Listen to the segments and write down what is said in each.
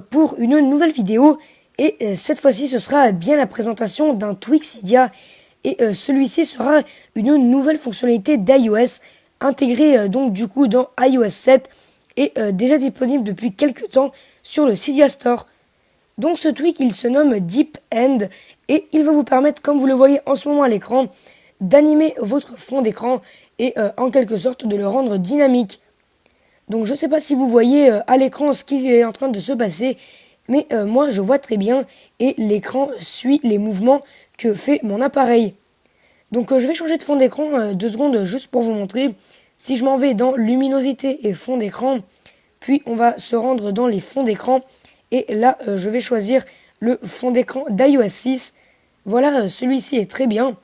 Pour une nouvelle vidéo et cette fois-ci ce sera bien la présentation d'un tweak Cydia et celui-ci sera une nouvelle fonctionnalité d'iOS intégrée donc du coup dans iOS 7 et déjà disponible depuis quelques temps sur le Cydia Store. Donc ce tweak il se nomme Deep End et il va vous permettre, comme vous le voyez en ce moment à l'écran, d'animer votre fond d'écran et en quelque sorte de le rendre dynamique. Donc je ne sais pas si vous voyez à l'écran ce qui est en train de se passer, mais moi je vois très bien et l'écran suit les mouvements que fait mon appareil. Donc je vais changer de fond d'écran 2 secondes juste pour vous montrer. Si je m'en vais dans luminosité et fond d'écran, puis on va se rendre dans les fonds d'écran et là je vais choisir le fond d'écran d'iOS 6. Voilà, celui-ci est très bien.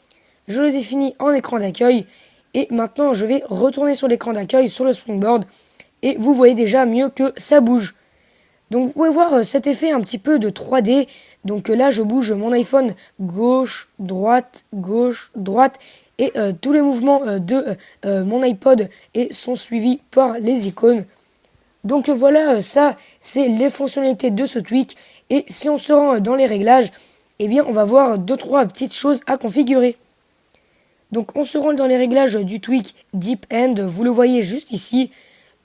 Je le définis en écran d'accueil et maintenant je vais retourner sur l'écran d'accueil sur le Springboard. Et vous voyez déjà mieux que ça bouge. Donc vous pouvez voir cet effet un petit peu de 3D. Donc là je bouge mon iPhone gauche, droite, et tous les mouvements de mon iPod sont suivis par les icônes. Donc voilà, ça c'est les fonctionnalités de ce tweak. Et si on se rend dans les réglages, eh bien on va voir 2-3 petites choses à configurer. Donc on se rend dans les réglages du tweak Deep End, vous le voyez juste ici.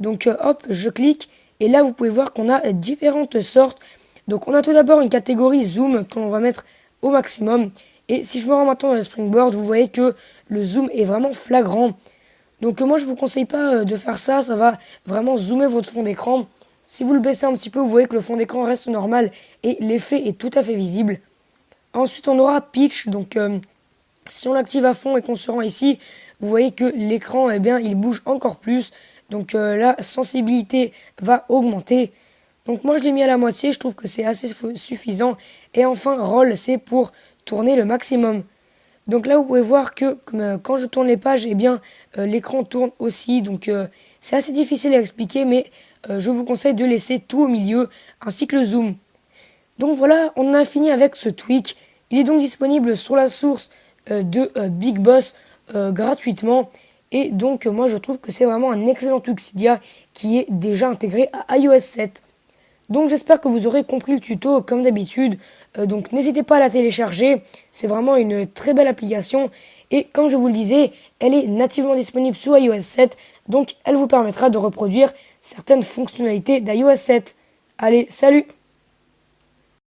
Donc hop, je clique et là vous pouvez voir qu'on a différentes sortes. Donc on a tout d'abord une catégorie zoom que l'on va mettre au maximum. Et si je me rends maintenant dans le Springboard, vous voyez que le zoom est vraiment flagrant. Donc moi je vous conseille pas de faire ça, ça va vraiment zoomer votre fond d'écran. Si vous le baissez un petit peu, vous voyez que le fond d'écran reste normal et l'effet est tout à fait visible. Ensuite on aura pitch, donc si on l'active à fond et qu'on se rend ici, vous voyez que l'écran il bouge encore plus. Donc la sensibilité va augmenter. Donc moi je l'ai mis à la moitié, je trouve que c'est assez suffisant. Et enfin roll, c'est pour tourner le maximum. Donc là vous pouvez voir que quand je tourne les pages, l'écran tourne aussi. Donc c'est assez difficile à expliquer, mais je vous conseille de laisser tout au milieu, ainsi que le zoom. Donc voilà, on a fini avec ce tweak. Il est donc disponible sur la source de Big Boss gratuitement. Et donc moi je trouve que c'est vraiment un excellent tweak Cydia qui est déjà intégré à iOS 7. Donc j'espère que vous aurez compris le tuto comme d'habitude. Donc n'hésitez pas à la télécharger, c'est vraiment une très belle application. Et comme je vous le disais, elle est nativement disponible sur iOS 7. Donc elle vous permettra de reproduire certaines fonctionnalités d'iOS 7. Allez, salut!